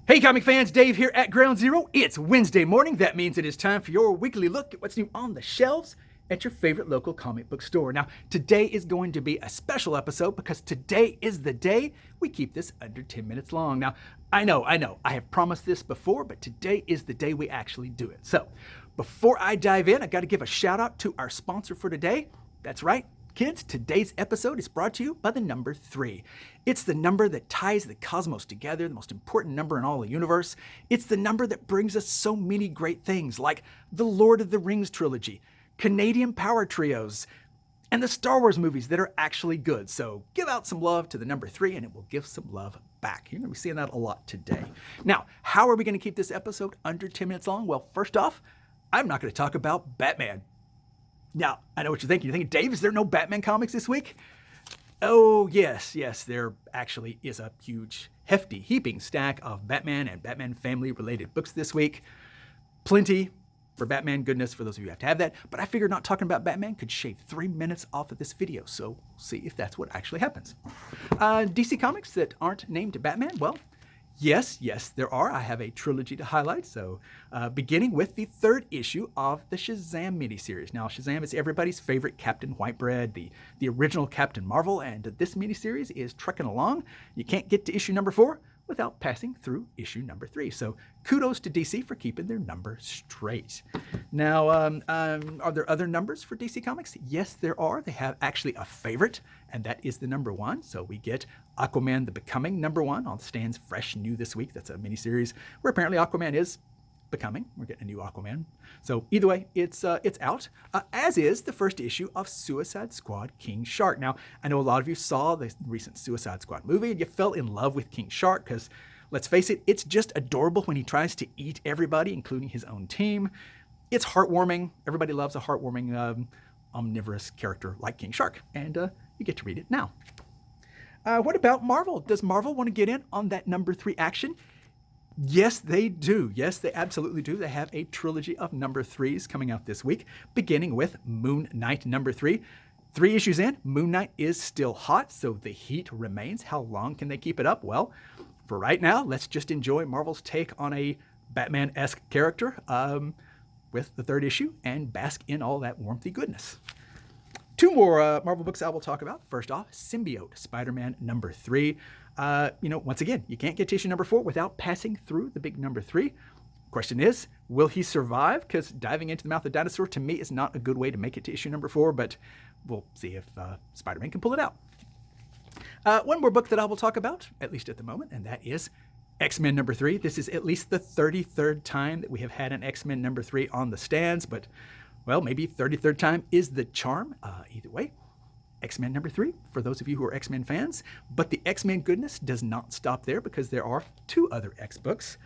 Hey comic fans, Dave here at Ground Zero. It's Wednesday morning. That means it is time for your weekly look at what's new on the shelves at your favorite local comic book store. Now, today is going to be a special episode because today is the day we keep this under 10 minutes long. Now, I know, I have promised this before, but today is the day we actually do it. So, before I dive in, I got to give a shout out to our sponsor for today. That's right, kids, today's episode is brought to you by the number 3. It's the number that ties the cosmos together, the most important number in all the universe. It's the number that brings us so many great things like the Lord of the Rings trilogy, Canadian power trios, and the Star Wars movies that are actually good. So give out some love to the number 3 and it will give some love back. You're going to be seeing that a lot today. Now, how are we going to keep this episode under 10 minutes long? Well, first off, I'm not going to talk about Batman. Now, I know what you're thinking. You're thinking, Dave, is there no Batman comics this week? Oh, yes, there actually is a huge, hefty, heaping stack of Batman and Batman family-related books this week. Plenty for Batman goodness for those of you who have to have that, but I figured not talking about Batman could shave 3 minutes off of this video, so we'll see if that's what actually happens. DC Comics that aren't named Batman? Well, yes, there are. I have a trilogy to highlight. So beginning with the 3rd issue of the Shazam miniseries. Now, Shazam is everybody's favorite Captain Whitebread, the original Captain Marvel, and this miniseries is trucking along. You can't get to issue number 4 without passing through issue number 3. So kudos to DC for keeping their number straight. Now, are there other numbers for DC Comics? Yes, there are. They have actually a favorite, and that is the number 1. So we get Aquaman the Becoming number 1 on the stands fresh new this week. That's a miniseries where apparently Aquaman is becoming. We're getting a new Aquaman. So either way, it's out, as is the first issue of Suicide Squad King Shark. Now, I know a lot of you saw the recent Suicide Squad movie and you fell in love with King Shark because, let's face it, it's just adorable when he tries to eat everybody, including his own team. It's heartwarming. Everybody loves a heartwarming, omnivorous character like King Shark, and you get to read it now. What about Marvel? Does Marvel want to get in on that number 3 action? Yes, they do. Yes, they absolutely do. They have a trilogy of number 3s coming out this week, beginning with Moon Knight number 3. 3 issues in, Moon Knight is still hot, so the heat remains. How long can they keep it up? Well, for right now, let's just enjoy Marvel's take on a Batman-esque character with the 3rd issue and bask in all that warmthy goodness. 2 more Marvel books I will talk about. First off, Symbiote, Spider-Man number 3. Once again, you can't get to issue number 4 without passing through the big number 3. Question is, will he survive? Because diving into the mouth of the dinosaur, to me, is not a good way to make it to issue number 4, but we'll see if Spider-Man can pull it out. One more book that I will talk about, at least at the moment, and that is X-Men number 3. This is at least the 33rd time that we have had an X-Men number 3 on the stands, but well, maybe 33rd time is the charm. Either way, X-Men number 3 for those of you who are X-Men fans. But the X-Men goodness does not stop there because there are 2 other X books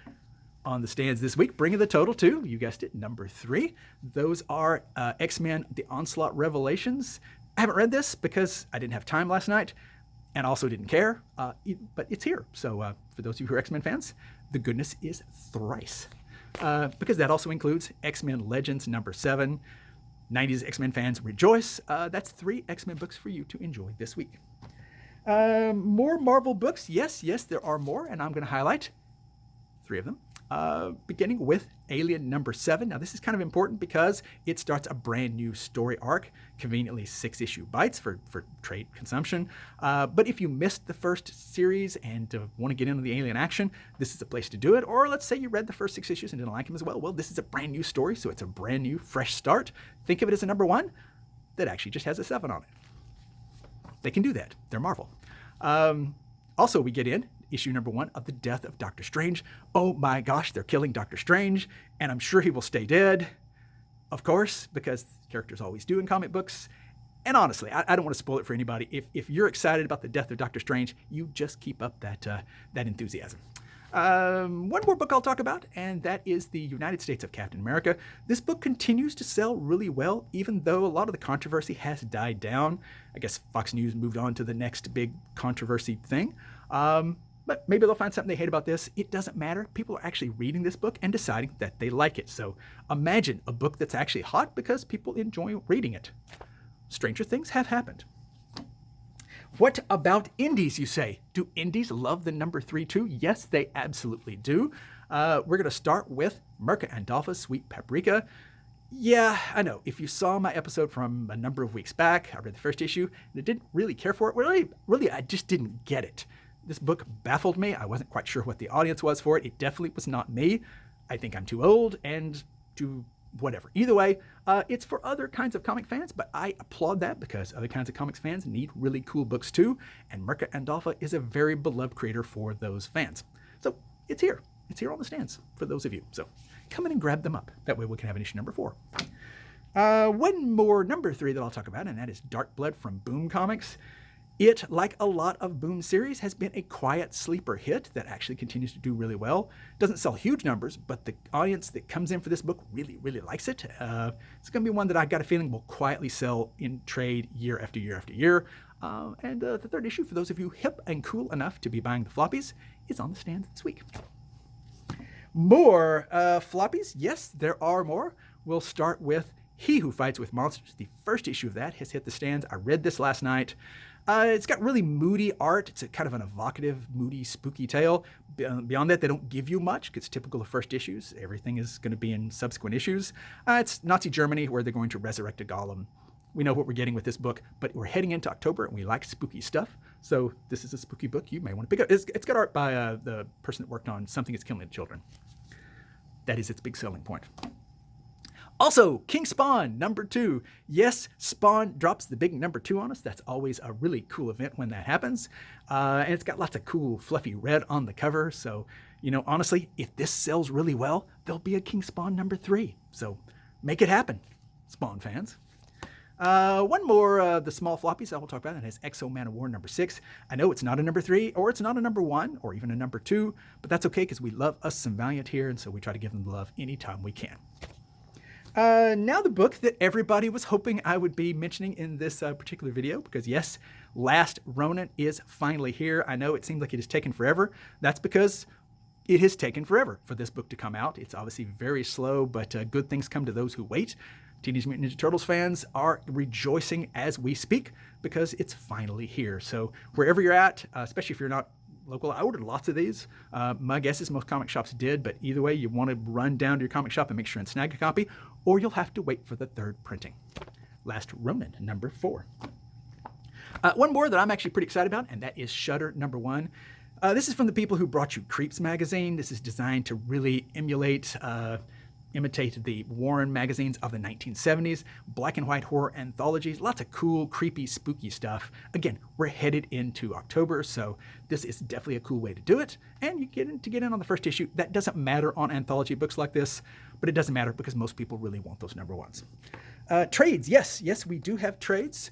on the stands this week, bringing the total to, you guessed it, number 3. Those are X-Men The Onslaught Revelations. I haven't read this because I didn't have time last night and also didn't care, but it's here. So for those of you who are X-Men fans, the goodness is thrice. Because that also includes X-Men Legends number 7. 90s X-Men fans rejoice. That's 3 X-Men books for you to enjoy this week. More Marvel books. Yes, there are more, and I'm going to highlight 3 of them. Beginning with Alien number 7. Now, this is kind of important because it starts a brand new story arc, conveniently 6-issue bites for trade consumption. But if you missed the first series and want to get into the Alien action, this is a place to do it. Or let's say you read the first 6 issues and didn't like them as well. Well, this is a brand new story, so it's a brand new, fresh start. Think of it as a number 1 that actually just has a 7 on it. They can do that. They're Marvel. Also, we get in issue number 1 of The Death of Doctor Strange. Oh my gosh, they're killing Doctor Strange, and I'm sure he will stay dead, of course, because characters always do in comic books. And honestly, I don't want to spoil it for anybody. If you're excited about the death of Doctor Strange, you just keep up that enthusiasm. One more book I'll talk about, and that is The United States of Captain America. This book continues to sell really well, even though a lot of the controversy has died down. I guess Fox News moved on to the next big controversy thing. But maybe they'll find something they hate about this. It doesn't matter. People are actually reading this book and deciding that they like it. So imagine a book that's actually hot because people enjoy reading it. Stranger things have happened. What about indies, you say? Do indies love the number 3 too? Yes, they absolutely do. We're going to start with Mirka Andolfo's Sweet Paprika. Yeah, I know. If you saw my episode from a number of weeks back, I read the first issue and I didn't really care for it. Really, I just didn't get it. This book baffled me. I wasn't quite sure what the audience was for it. It definitely was not me. I think I'm too old and too whatever. Either way, it's for other kinds of comic fans, but I applaud that because other kinds of comics fans need really cool books too, and Mirka Andolfo is a very beloved creator for those fans. So it's here. It's here on the stands for those of you. So come in and grab them up. That way we can have an issue number 4. One more number 3 that I'll talk about, and that is Dark Blood from Boom Comics. It, like a lot of Boom series, has been a quiet sleeper hit that actually continues to do really well. Doesn't sell huge numbers, but the audience that comes in for this book really, really likes it. It's going to be one that I've got a feeling will quietly sell in trade year after year after year. And the third issue, for those of you hip and cool enough to be buying the floppies, is on the stands this week. More floppies. Yes, there are more. We'll start with He Who Fights with Monsters. The first issue of that has hit the stands. I read this last night. It's got really moody art. It's a kind of an evocative, moody, spooky tale. Beyond that, they don't give you much because typical of first issues. Everything is going to be in subsequent issues. It's Nazi Germany where they're going to resurrect a golem. We know what we're getting with this book, but we're heading into October and we like spooky stuff. So this is a spooky book you may want to pick up. It's got art by the person that worked on Something Is Killing the Children. That is its big selling point. Also, King Spawn, number 2. Yes, Spawn drops the big number 2 on us. That's always a really cool event when that happens. And it's got lots of cool, fluffy red on the cover. So, honestly, if this sells really well, there'll be a King Spawn number 3. So make it happen, Spawn fans. One more, the small floppies I will talk about, and is X-O Manowar number 6. I know it's not a number 3, or it's not a number 1, or even a number 2, but that's okay because we love us some Valiant here, and so we try to give them the love anytime we can. Now the book that everybody was hoping I would be mentioning in this particular video, because yes, Last Ronin is finally here. I know it seemed like it has taken forever. That's because it has taken forever for this book to come out. It's obviously very slow, but good things come to those who wait. Teenage Mutant Ninja Turtles fans are rejoicing as we speak because it's finally here. So wherever you're at, especially if you're not local, I ordered lots of these. My guess is most comic shops did, but either way, you want to run down to your comic shop and make sure and snag a copy, or you'll have to wait for the third printing. Last Ronin, number 4. One more that I'm actually pretty excited about, and that is Shudder, number 1. This is from the people who brought you Creeps magazine. This is designed to really imitate the Warren magazines of the 1970s, black and white horror anthologies, lots of cool, creepy, spooky stuff. Again, we're headed into October, so this is definitely a cool way to do it. And you get in on the first issue. That doesn't matter on anthology books like this, but it doesn't matter because most people really want those number 1s. Trades, yes, we do have trades.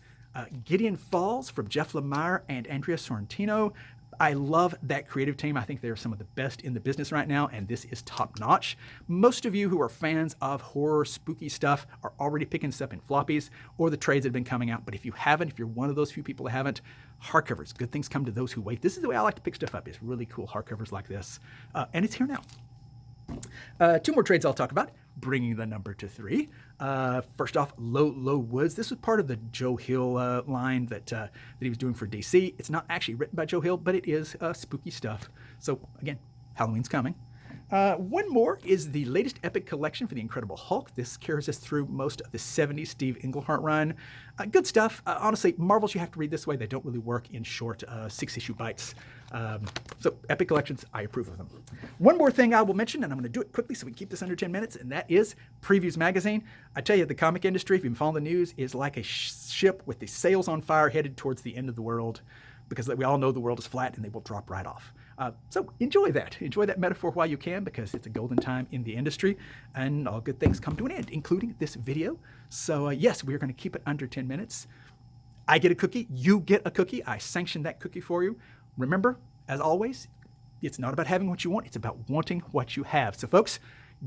Gideon Falls from Jeff Lemire and Andrea Sorrentino. I love that creative team. I think they're some of the best in the business right now, and this is top notch. Most of you who are fans of horror, spooky stuff are already picking this up in floppies or the trades that have been coming out. But if you haven't, if you're one of those few people who haven't, hardcovers, good things come to those who wait. This is the way I like to pick stuff up. It's really cool hardcovers like this, and it's here now. 2 more trades I'll talk about, bringing the number to 3. First off, Low Woods. This was part of the Joe Hill line that he was doing for DC. It's not actually written by Joe Hill, but it is spooky stuff. So again, Halloween's coming. One more is the latest epic collection for the Incredible Hulk. This carries us through most of the 70s Steve Englehart run. Good stuff. Honestly, Marvels, you have to read this way. They don't really work in short 6-issue bites. So epic collections, I approve of them. One more thing I will mention, and I'm going to do it quickly so we can keep this under 10 minutes, and that is Previews Magazine. I tell you, the comic industry, if you've been following the news, is like a ship with the sails on fire headed towards the end of the world, because we all know the world is flat and they will drop right off. So enjoy that. Enjoy that metaphor while you can, because it's a golden time in the industry and all good things come to an end, including this video. So yes, we're going to keep it under 10 minutes. I get a cookie. You get a cookie. I sanction that cookie for you. Remember, as always, it's not about having what you want. It's about wanting what you have. So folks,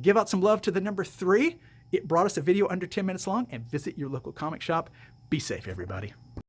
give out some love to the number 3. It brought us a video under 10 minutes long, and visit your local comic shop. Be safe, everybody.